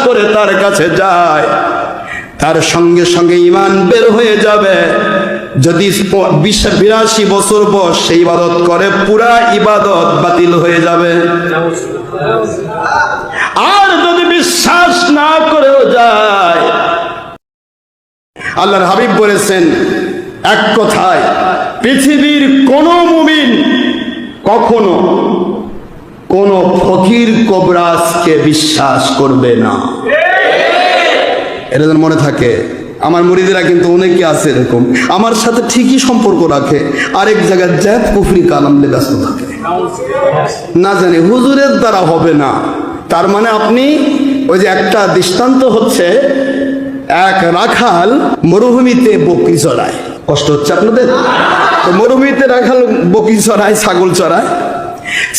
করে তার কাছে যায়, তার সঙ্গে সঙ্গে ঈমান বের হয়ে যাবে। যদি 82 বছর বয়স সেই ইবাদত করে, পুরা ইবাদত বাতিল হয়ে যাবে। আর যদি বিশ্বাস না করেও যায়, আল্লাহর হাবিব বলেছেন এক কথায়, পৃথিবীর কোন মুমিন কখনো কোন ফকির কবরাজকে বিশ্বাস করবে না। এটা যেন মনে থাকে। আমার মুরিদেরা কিন্তু অনেকে আছে এরকম, আমার সাথে ঠিকই সম্পর্ক রাখে, আরেক জায়গায় জ্যাব কুফরি কালাম ব্যস্ত থাকে, না জানি হুজুরের দ্বারা হবে না। তার মানে আপনি ওই যে একটা দৃষ্টান্ত হচ্ছে, এক রাখাল মরুভূমিতে বকরি চড়ায়। কষ্ট হচ্ছে আপনাদের? তো মরুভূমিতে রাখাল বকরি চড়ায়, ছাগল চড়ায়।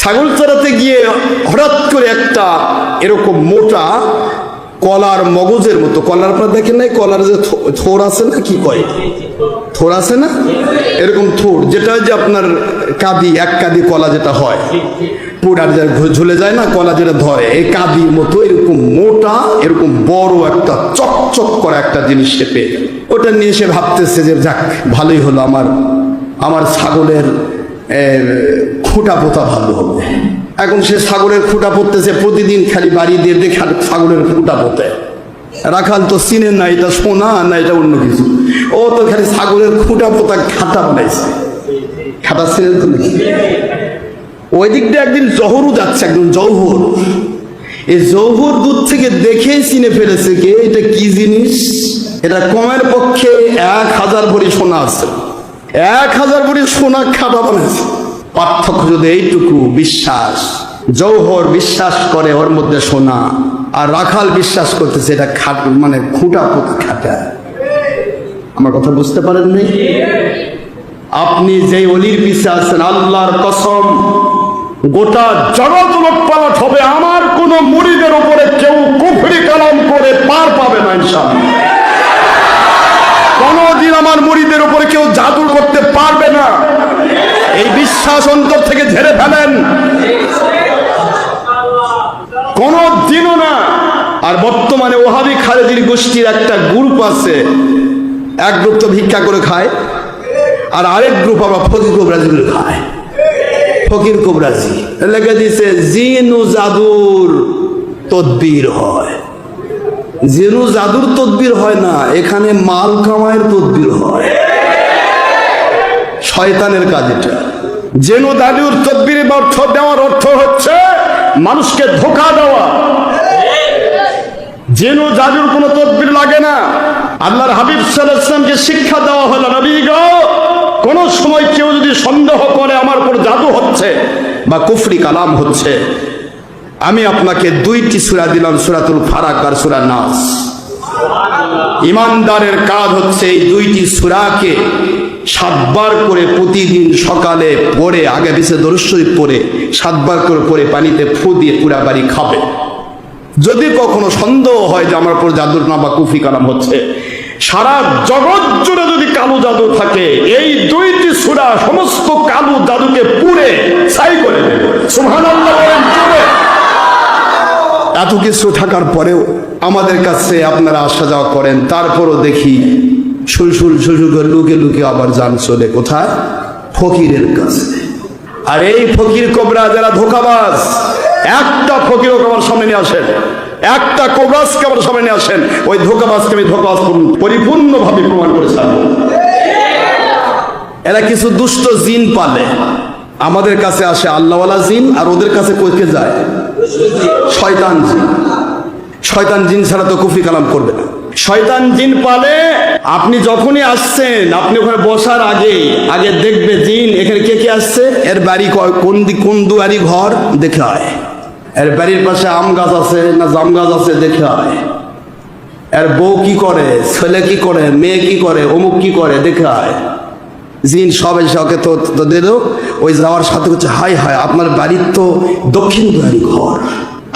ছাগল চড়াতে গিয়ে হঠাৎ করে একটা এরকম মোটা কলার মগজের মতো, কলার আপনার দেখেন নাই, কলার যে থোর আছে না, কি কয় থোর আছে না, এরকম থোর, যেটা যে আপনার কাঁদি, এক কাঁদি কলা যেটা হয়, পুরার যে ঝুলে যায় না কলা যেটা ধরে, এই কাঁদির মতো এরকম মোটা, এরকম বড় একটা চকচক করা একটা জিনিস সে পেয়ে গেল। ওটা নিয়ে সে ভাবতেছে যে যাক ভালোই হলো, আমার ছাগলের খুঁটা পোতা ভালো হবে। এখন সে ছাগলের খুঁটা পড়তেছে, প্রতিদিন খালি বাড়ি দিয়ে দেখে ছাগলের খুঁটা পোতে। রাখাল তো চিনে না এটা সোনা না এটা অন্য কিছু, ও তো খালি ছাগলের খুঁটা পোতা খাতা বানাইছে। খাতা চিনেন তো নাকি? ওই দিক দিয়ে একদিন জহরও যাচ্ছে, একদম জৌহর, এই জৌহর দূর থেকে দেখেই চিনে ফেলেছে কে এটা কি জিনিস। এটা কমের পক্ষে 1000 ভরি সোনা আছে, 1000 ভরি সোনা খাতা বানাইছে। পার্থক্য যদি এইটুকু, বিশ্বাস। জৌহর বিশ্বাস করে ওর মধ্যে সোনা, আর রাখাল বিশ্বাস করতেছে এটা মানে খুঁটা পোতা খাটা। আমার কথা বুঝতে পারেন নাই? আপনি যে অলির পিছে আছেন, আল্লাহর কসম গোটা জগৎ উলটপালট হবে, আমার কোন মুরিদের উপরে কেউ কুফরি কালাম করে পার পাবে না ইনশাআল্লাহ। কোনদিন আমার মুরিদের উপরে কেউ জাদু করতে পারবে না, এই বিশ্বাস অন্তর থেকে ঝেড়ে ফেলেন, কোন দিনও না। আর বর্তমানে ওহাবি খালেদির গোষ্ঠীর একটা গ্রুপ আছে, এক গ্রুপ তো ভিক্ষা করে খায়, আর আরেক গ্রুপ আবার ফকির কবরাজি করে খায়। ফকির কবরাজি লেগে দিছে জিন ও জাদুর তদবির হয়। জিন ও জাদুর তদবির হয় না, এখানে মাল কামায়ের তদবির হয়, শয়তানের কাজ এটা। জিন ও জাদুর তদবিরের অর্থ দেওয়ার অর্থ হচ্ছে মানুষকে ধোঁকা দেওয়া। জিন ও জাদুর কোনো তদবির লাগে না। আল্লাহর হাবিব সাল্লাল্লাহু আলাইহি ওয়াসাল্লামকে শিক্ষা দেওয়া হলো, নবী গো কোন সময় কেউ যদি সন্দেহ করে আমার উপর জাদু হচ্ছে বা কুফরি কালাম হচ্ছে, আমি আপনাকে 2টি সূরা দিলাম, সূরাতুল ফালাক আর সূরা নাস। ইমানদারের কাজ হচ্ছে এই 2টি সূরাকে 7 বার করে প্রতিদিন সকালে পড়ে, আগে পিছে দরুদ শরীফ পড়ে 7 বার করে পড়ে পানিতে ফু দিয়ে পুরা বাড়ি খাবে। যদি কখনো সন্দেহ হয় যে আমার উপর জাদুর না বা কুফরি কালাম হচ্ছে, সারা জগৎ জুড়ে যদি কালো জাদু থাকে, এই 2টি সূরা সমস্ত কালো জাদুকে পুড়ে ছাই করে দেবে। সুবহানাল্লাহ। এত কিছু থাকার পরেও আমাদের কাছে আপনারা আসা যাওয়া করেন, তারপরও দেখি সুলসুল করে লুকে লুকে আবার যান চলে কোথায়? ফকিরের কাছে। আর এই ফকির কোবরা যারা ধোঁকাবাজ, একটা ফকির আমার সামনে নিয়ে আসেন, একটা কোবরাজকে আমার সামনে নিয়ে আসেন, ওই ধোঁকাবাজকে আমি ধোঁকাবাজ পরিপূর্ণভাবে প্রমাণ করে ছাড়ব। এরা কিছু দুষ্ট জিন পালে, আমাদের কাছে আসে আল্লাহওয়ালা জিন, আর ওদের কাছে কইতে যায় শয়তান জিন। শয়তান জিন ছাড়া তো কুফরি কালাম করবে না। শয়তান জিন পালে, আপনি যখনই আসছেন, আপনি ওখানে বসার আগে দেখবে জিন এখানে কে কে আসছে, এর বাড়ি কোন দুয়ারি ঘর দেখে হয়, এর বাড়ির পাশে আম গাছ আছে না জাম গাছ আছে দেখে হয়, এর বউ কি করে, ছেলে কি করে, মেয়ে কি করে, অমুক কি করে দেখে হয়। জিন সব এসে ওকে তো দিল, ওই যাওয়ার সাথে হচ্ছে হাই হাই আপনার বাড়ির তো দক্ষিণ দুয়ারি ঘর।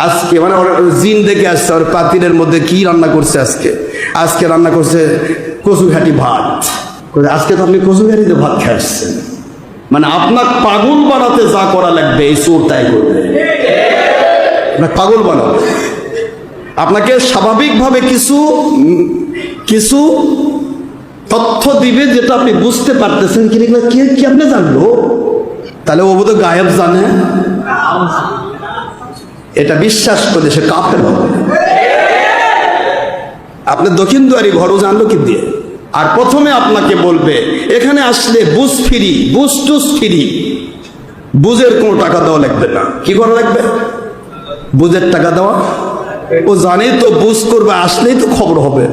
আজকে মানে জিন দেখে আসছে, ওর পাতিলের মধ্যে কি রান্না করছে, আজকে রান্না করছে কচুঘাটি ভাত। আজকে তো আপনি কচুঘাটিতে ভাত খেয়ে আসছেন, মানে আপনার পাগল বানাতে যা করা লাগবে এই চোর তাই করবে, পাগল বানাবে। আপনাকে স্বাভাবিকভাবে কিছু তথ্য দিবে যেটা আপনি বুঝতে পারতেছেন, কি আপনি জানলো, তাহলে ও বোধ গায়েব জানে, এটা বিশ্বাস করে সে কাফের হবে। আপনি দক্ষিণ দুয়ারি ঘরও জানলো কি দিয়ে? আর প্রথমে আপনাকে বলবে এখানে আসলে বুঝ ফ্রি, বুঝ টুস ফ্রি, বুঝের কোনো টাকা দেওয়া লাগবে না। কি করা লাগবে? বুঝের টাকা দেওয়া। ও জানে তো বুঝ করবে, আসলেই তো খবর হবে।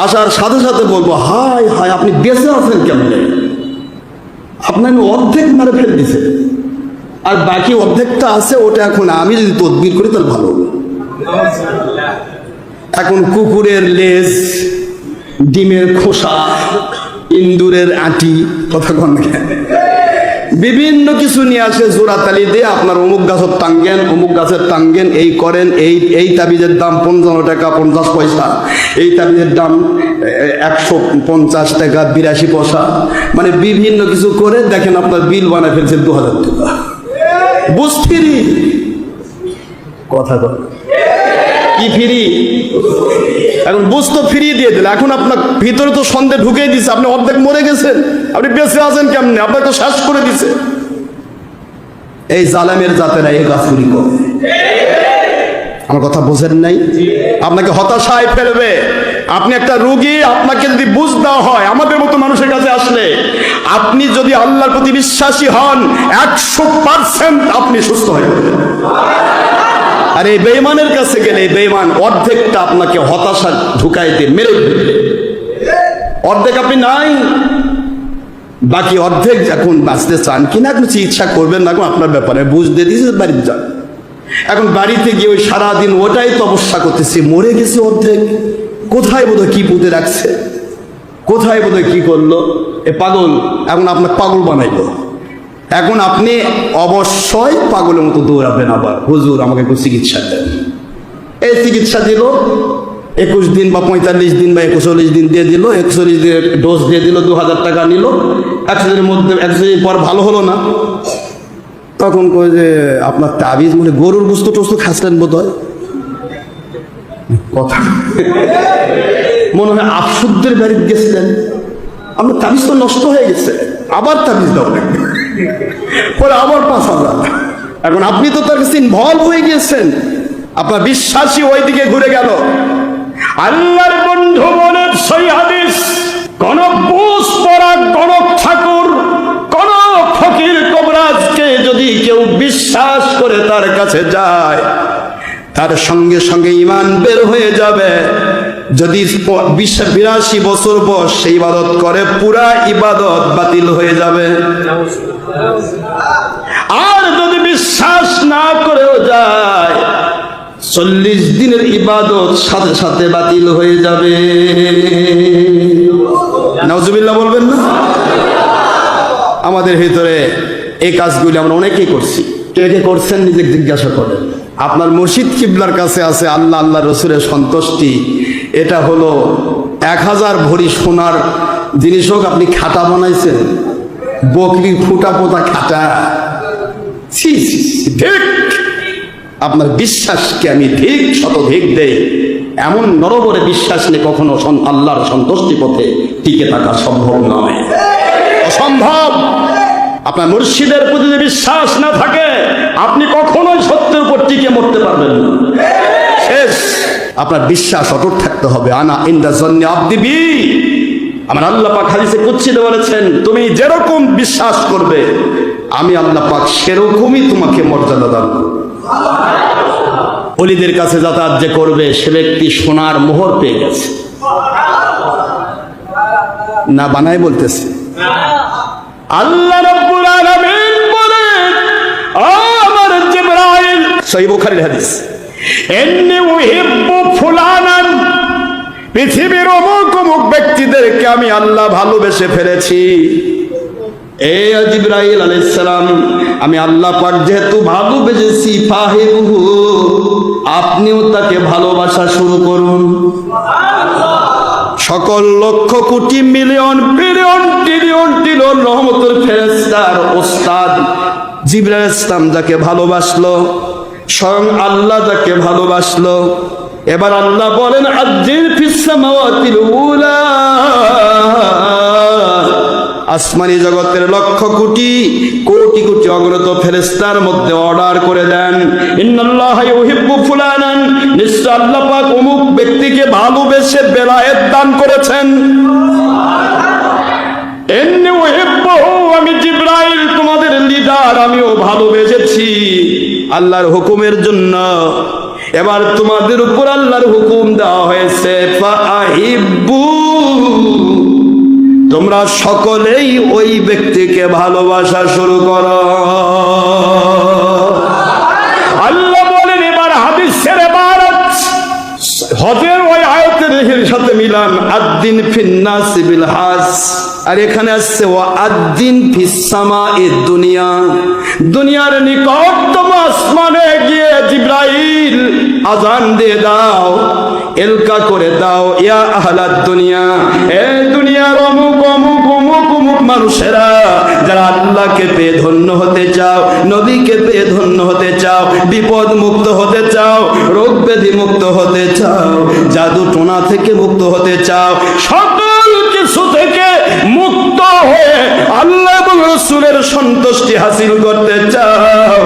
আসার সাথে সাথে বলবো হাই হাই আপনি বেঁচে আছেন কেমনে, আপনার অর্ধেক মারে ফেলে দিছে, আর বাকি অর্ধেকটা আছে, ওটা এখন আমি যদি তদবির করি তাহলে ভালো হবে। এখন কুকুরের লেজ, ডিমের খোসা, ইন্দুরের আটি, কথা কন না, বিভিন্ন কিছু নিয়ে আসে জোড়াতালি দিয়ে, আপনার অমুক গাছের টাঙ্গেন, অমুক গাছের টাঙ্গেন, এই করেন, এই তাবিজের দাম 55 টাকা 50 পয়সা, এই তাবিজের দাম 150 টাকা 82 পয়সা, মানে বিভিন্ন কিছু করে দেখেন আপনার বিল বানায় ফেলছে 2000 টাকা। বুঝ ফিরি, কথা বল কি ফিরি? এখন বুঝ তো ফিরিয়ে দিয়ে দিলে, এখন আপনার ভিতরে তো সন্দেহ ঢুকেই দিছে, আপনি অর্ধেক মরে গেছেন, আপনি বেঁচে আছেন কেমনে, আপনাকে তো শ্বাস করে দিছে। এই জালেমের জাতেরা এই গাছগুলি করে, আমার কথা বোঝেন নাই? আপনাকে হতাশায় ফেলবে। আপনি একটা রোগী, আপনাকে যদি বুঝ দেওয়া হয়, আমাদের মতো মানুষের কাছে আসলে আপনি যদি আল্লাহর প্রতি বিশ্বাসী হন 100% আপনি সুস্থ হয়ে যাবেন। আর এই বেঈমানের কাছে গেলে বেঈমান অর্ধেকটা আপনাকে হতাশা ঢুকাই দিয়ে মেরে ফেলবে, অর্ধেক আপনি নাই, বাকি অর্ধেক এখন বাঁচতে চান কিনা, এখন চিকিৎসা করবেন না, আপনার ব্যাপারে বুঝ দিয়ে দিয়েছে, বাড়িতে যান। এখন বাড়িতে গিয়ে ওই সারাদিন ওটাই তপস্যা করতেছি, মরে গেছে অর্ধেক, কোথায় বোধহয় কি পুঁতে রাখছে, কোথায় বোধহয় কি করলো, এ পাগল, এখন আপনার পাগল বানাইলো। এখন আপনি অবশ্যই পাগলের মতো দৌড়াবেন, আবার হুজুর আমাকে একটু চিকিৎসা দেন। এই চিকিৎসা দিল 21 দিন বা 45 দিন বা 41 দিন দিয়ে দিল, 41 দিনের ডোজ দিয়ে দিল, 2000 টাকা নিল। 100 দিনের মধ্যে 100 দিন পর ভালো হলো না, তখন কয় যে আপনার তাবিজ মানে গরুর গোস্ত টোস্ত খাচ্ছেন বোধ হয়, কথা মনে হয় আফসুদ্দের বাড়িতে গেছিলেন, আপনার তাবিজ তো নষ্ট হয়ে গেছে, আবার তাবিজ দাও পরে আবার 5000। এখন আপনি তো তার কাছে ইনভলভ হয়ে গিয়েছেন, আপনার বিশ্বাসী ওই দিকে ঘুরে গেল। আল্লাহর বন্ধু বলেন সই হাদিস, কোন বুঝ পড়া গণক ঠাকুর, কোন ফকির কবরাজকে যদি কেউ বিশ্বাস করে তার কাছে যায়, তার সঙ্গে সঙ্গে ঈমান বের হয়ে যাবে। যদি 82 বছর বয়স সেই ইবাদত করে, পুরা ইবাদত বাতিল হয়ে যাবে। আর যদি বিশ্বাস না করেও যায়, 40 দিনের ইবাদত সাথে সাথে বাতিল হয়ে যাবে। নাউজুবিল্লাহ বলবেন না? আমাদের ভিতরে এই কাজগুলি আমরা অনেকেই করছি, কে কে করছেন নিজে জিজ্ঞাসা করেন। আপনার মুর্শিদ কিবলার কাছে আছে আল্লাহ আল্লাহ রসুলের সন্তুষ্টি, এটা হলো 1000 ভরি সোনার জিনিস হোক, আপনি খাতা বানাইছেন, বকরি ফুটা পোতা খাটা, ঠিক আপনার বিশ্বাসকে আমি ঠিক শতধিক দেই, এমন নরবরে বিশ্বাস নেই কখনো আল্লাহর সন্তুষ্টি পথে টিকে থাকা সম্ভব নয়, অসম্ভব। আপনার মুর্শিদের প্রতি যদি বিশ্বাস না থাকে, আপনি কখনোই সত্যের উপর টিকে মরতে পারবেন না। শেষ, আপনার বিশ্বাস অটুট থাকতে হবে। আনা ইনদা জন্নি আব্দি বি, আমার আল্লাহ পাক হাদিসে কুদসিতে বলেছেন, তুমি যেরকম বিশ্বাস করবে আমি আল্লাহ পাক সেরকমই তোমাকে মর্যাদা দান করব। ওলিদের কাছে যাতায়াত যে করবে সে ব্যক্তি সোনার মোহর পেয়ে গেছে, না বানায় বলতেছে। আল্লাহ রাব্বুল আলামিন বলেন, আমার জিবরাইল, সহিহ বুখারীর হাদিস, ইন্নী উহিব্বু ফুলানান, পৃথিবীর অমুক অমুক ব্যক্তিদেরকে আমি আল্লাহ ভালোবেসে ফেলেছি। এ জিবরাইল আলাইহিস সালাম, আমি আল্লাহ পাক যেহেতু ভালোবেসেছি, ফাহিবহু, আপনিও তাকে ভালোবাসা শুরু করুন। সকল lakh crore million billion trillion trillion রহমতের ফেরেশতার ওস্তাদ জিবরাইল ইসলাম যাকে ভালোবাসলো, স্বয়ং আল্লাহ যাকে ভালোবাসলো, এবার আল্লাহ বলেন আজ্জিল ফিস সামাওয়াতিল উলা, আসমানি জগতের লক্ষ কোটি কোটি কোটি অগ্রত ফেরেশতার মধ্যে অর্ডার করে দেন, ইন্নাল্লাহা ইউহিব্বু ফুলানান, নিশ্চয় আল্লাহ পাক অমুক ব্যক্তিকে ভালোবেসে বেলায়েত দান করেছেন। ইন্নী উহিব্বুহু, আমি জিবরাইল তোমাদের লিডার, আমিও ভালোবেসেছি আল্লাহর হুকুমের জন্য। এবার তোমাদের উপর আল্লাহর হুকুম দেওয়া হয়েছে ফাআহিব্বু, তোমরা সকলেই ওই ব্যক্তিকে ভালোবাসা শুরু করো। আল্লাহ বলেন এবার হাদিসের ইবারত হজের ওই আয়াতের সাথে মিলান, আদ্দিন ফিন্নাস বিল হাজ, আর এখানে আসছে ওয়া আদ্দিন ফিস সামাঈদ দুনিয়া, দুনিয়ার নিকটতম আসমানে গিয়ে জিবরাইল আযান দিয়ে দাও, এলকা করে দাও, ইয়া আহলাদ দুনিয়া, এ দুনিয়ার অমুক অমুক অমুক অমুক মানুষেরা যারা আল্লাহকে পেয়ে ধন্য হতে চাও, নবীকে পেয়ে ধন্য হতে চাও, বিপদ মুক্ত হতে চাও, রোগ ব্যাধি মুক্ত হতে চাও, জাদু টোনা থেকে মুক্ত হতে চাও, সকল কিছু থেকে মুক্ত হয়ে আল্লাহ এবং রাসূলের সন্তুষ্টি হাসিল করতে চাও,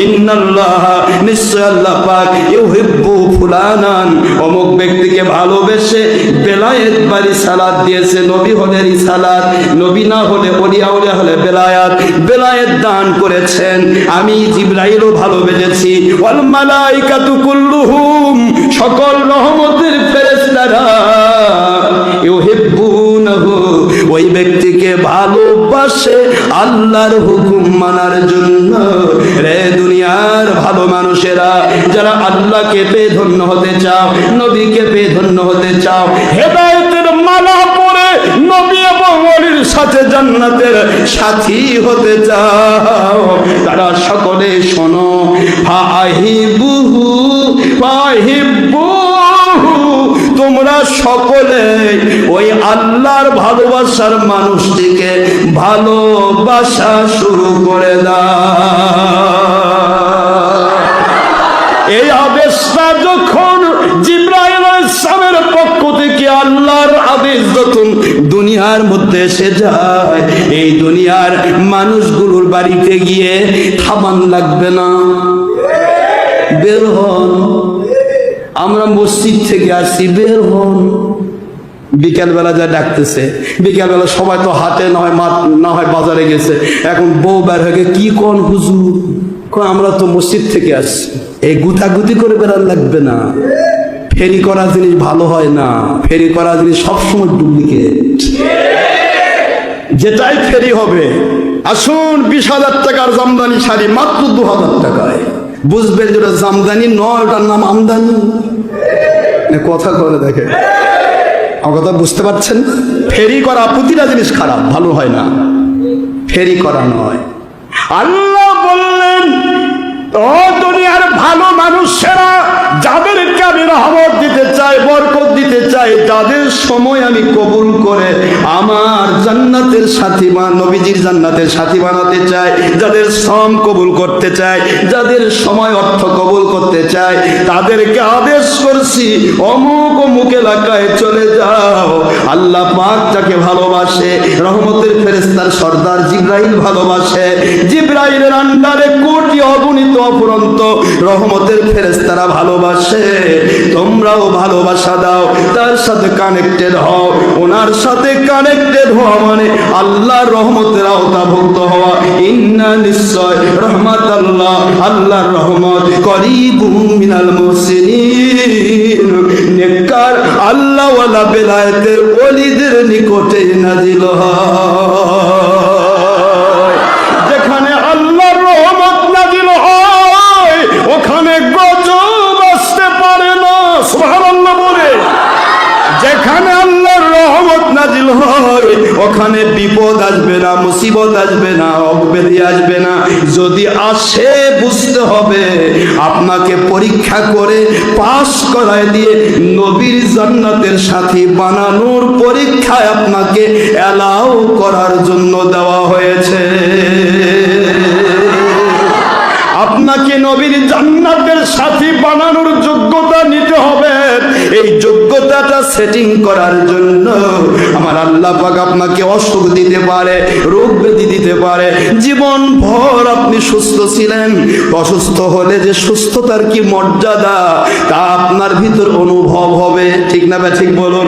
ইন্নাল্লাহ, নিশ্চয় আল্লাহ পাক ইউহিব্বু ফুলানান, অমুক ব্যক্তিকে ভালোবেসে বেলায়েত বা রিসালাত দিয়েছে। নবী হলে রিসালাত, নবী না হলে ওলিয়া উলিয়া হলে বেলায়েত, বেলায়েত দান করেছেন। আমি জিবরাইলও ভালোবেসেছি, ওয়াল মালাইকাতু কুল্লুহুম, সকল রহমতের ফেরেশতারা ইউহিব্বুনাহু, ওই ব্যক্তিকে ভালোবাসে আল্লাহর হুকুম মানার জন্য। রে দুনিয়ার ভালো মানুষেরা যারা আল্লাহকে পেয়ে ধন্য হতে চাও, নবীকে পেয়ে ধন্য হতে চাও, হেদায়েতের মালা পরে নবী এবং ওলির সাথে জান্নাতের সাথী হতে চাও, তারা সকলে শোনো, ফাহিবুহু ফাহিবুহু, তোমরা সকলে ওই আল্লাহর ভালোবাসার মানুষটিকে ভালোবাসা শুরু করে দাও। এই আদেশটা যখন জিবরাইল আলাইহিস সালামের পক্ষ থেকে আল্লাহর আদেশ যখন দুনিয়ার মধ্যে এসে যায়, এই দুনিয়ার মানুষগুলোর বাড়িতে গিয়ে থামান লাগবে না, বের হন, আমরা মসজিদ থেকে আসছি, বের হন। বিকালবেলা যা ডাকতেছে, বিকালবেলা সবাই তো হাটে না হয় বাজারে গেছে, এখন বউ বের হয়ে কি কোন হুজুর, আমরা তো মসজিদ থেকে আসছি। এই গুতাগুতি করে বেড়ান লাগবে না, ফেরি করা জিনিস ভালো হয় না, ফেরি করা জিনিস সবসময় ডুপ্লিকেট, যেটাই ফেরি হবে। আসুন 20,000 টাকার জামদানি শাড়ি মাত্র 2,000 টাকায়, বুঝবেন যেটা জামদানি নয়, ওটার নাম আমদানি। কথা করে দেখে, আমার কথা বুঝতে পারছেন? ফেরি করা প্রতিটা জিনিস খারাপ, ভালো হয় না, ফেরি করা নয়। আল্লাহ বললেন ও দুনিয়ার ভালো মানুষেরা, যাদেরকে আমি রহমত দিতে চাই, বরকত দিতে চাই, যাদের সময় আমি কবুল করে আমার জান্নাতের সাথী বা নবীজির জান্নাতের সাথী বানাতে চাই, যাদের শ্রম কবুল করতে চাই, যাদের সময় অর্থ কবুল করতে চাই, তাদেরকে আদেশ করছি অমুক অমুক এলাকায় চলে যাও। আল্লাহ পাক যাকে ভালোবাসে, রহমতের ফেরেশতার সর্দার জিবরাইল ভালোবাসে, জিবরাইলের আন্ডারে কোটি অগণিত অফুরন্ত রহমতের ফেরেশতারা ভালোবাসে। তোমরাও ভালোবাসা দাও, তার সাথে কানেক্টেড হও। ওনার সাথে কানেক্টেড হওয়া মানে আল্লাহর রহমতের আওতাভুক্ত হওয়া। ইন্না নিশ্চয় রহমত আল্লাহ, আল্লাহর রহমত করিবুম মিনাল মুহসিনিন, নেককার আল্লাহ ওয়ালা বেলায়েতের ওলিদের নিকটে নাজিল হয়। যেখানে আল্লাহর রহমত নাজিল হয় ওখানে গজব আসতে পারে না, সুবহানাল্লাহ বলে। যেখানে আল্লাহর রহমত নাজিল হয় ওখানে বিপদ আসবে না, মুসিবত আসবে না, অব্যাধি আসবে না। যদি আসে বুঝতে হবে আপনাকে পরীক্ষা করে পাস করায় দিয়ে নবীর জান্নাতের সাথী বানানোর পরীক্ষায় আপনাকে অ্যালাউ করার জন্য দেওয়া হয়েছে। আপনাকে নবীর জান্নাতের সাথী বানানোর যোগ্যতা নিতে হবে। সেটিং করার জন্য আমার আল্লাহ পাক আপনাকে অসুখ দিতে পারে, রোগ ব্যাধি দিতে পারে। জীবন ভর আপনি সুস্থ ছিলেন, অসুস্থ হলে যে সুস্থতার কি মর্যাদা তা আপনার ভিতর অনুভব হবে, ঠিক না ঠিক বলুন?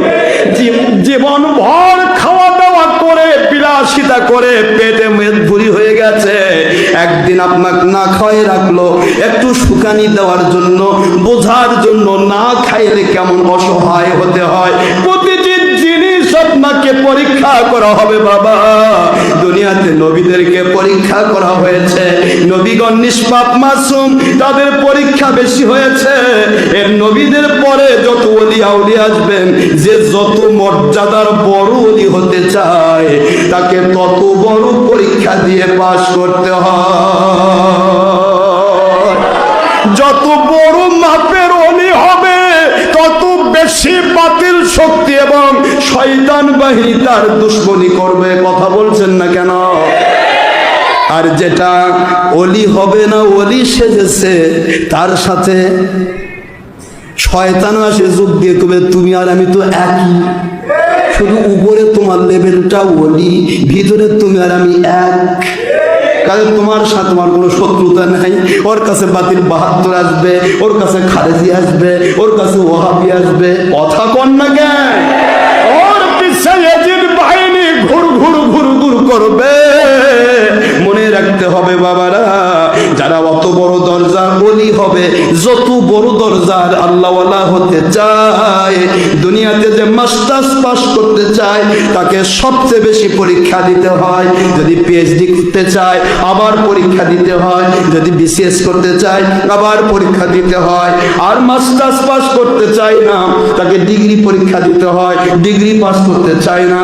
জীবন ভর খাওয়া দাওয়া করে বিলাসিতা করে পেটে মেদ ভুরি হয়ে গেছে, একদিন আপনাকে না খাওয়াই রাখলো একটু শুকানি দেওয়ার জন্য, বোঝার জন্য না খাইলে কেমন অসহায় হতে হয়। প্রতিটি জিনিস আপনাকে পরীক্ষা করা হবে বাবা। দুনিয়াতে নবীদেরকে পরীক্ষা করা হয়েছে, নবীগণ নিষ্পাপ মাসুম, তাদের পরীক্ষা বেশি হয়েছে। এর নবীদের পরে যত ওলি আউলি আসবেন, যে যত মর্যাদার বড় ওলি হতে চায় তাকে তত বড় পরীক্ষা দিয়ে পাশ করতে হয়। যত বড় মাপের ওলি হবে তত বেশি বাতিল শক্তি এবং শয়তান বাহিনী তার দুশ্মনী করবে। কথা বলছেন না কেন? আর যেটা ওলি হবে না, ওলি সেজেছে, তার সাথে শয়তান আসে যোগ দিয়ে কবে তুমি আর আমি তো একই, শুধু উপরে তোমার লেভেলটা ওলি, ভিতরে তুমি আর আমি এক। কারণ তোমার সাথে তোমার কোনো শত্রুতা নাই। ওর কাছে বাতিল 72 আসবে, ওর কাছে খারেজি আসবে, ওর কাছে ওয়াহাবি আসবে। কথা কন না কেন? ওর পিছে এজিদ বাহিনী ঘুর ঘুর ঘুর ঘুর করবে। মনে রাখতে হবে বাবারা, যারা অত বড় দরজা ওলি হবে, যত বড় দরজার আল্লাহওয়ালা হতে চায়, দুনিয়াতে যে মাস্টার্স পাস করতে চায় তাকে সবচেয়ে বেশি পরীক্ষা দিতে হয়। যদি পিএইচডি করতে চায় আবার পরীক্ষা দিতে হয়, যদি বিসিএস করতে চায় আবার পরীক্ষা দিতে হয়। আর মাস্টার্স পাস করতে চায় না তাকে ডিগ্রি পরীক্ষা দিতে হয়, ডিগ্রি পাস করতে চায় না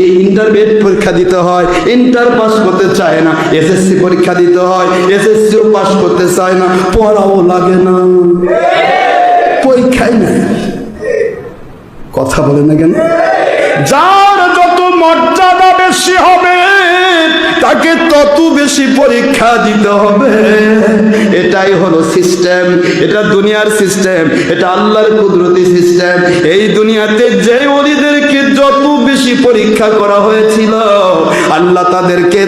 এই ইন্টারমিডিয়েট পরীক্ষা দিতে হয়, ইন্টার পাস করতে চায় না এসএসসি পরীক্ষা দিতে হয়, এসএসসিও পাস করতে চায় না, পড়াও লাগে না, পরীক্ষাই না। কথা বলে না কেন? যার যত মর্যাদা বেশি হবে তাকে তত বেশি পরীক্ষা দিতে হবে। এটাই হলো সিস্টেম, এটা দুনিয়ার সিস্টেম, এটা আল্লাহর কুদরতি সিস্টেম। এই দুনিয়াতে যে ওলিদেরকে যত বেশি পরীক্ষা করা হয়েছিল, আল্লাহ তাদেরকে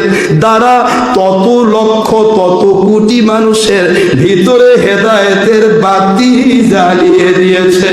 দ্বারা তত লক্ষ তত কোটি মানুষের ভিতরে হেদায়েতের বাতি জ্বালিয়ে দিয়েছে।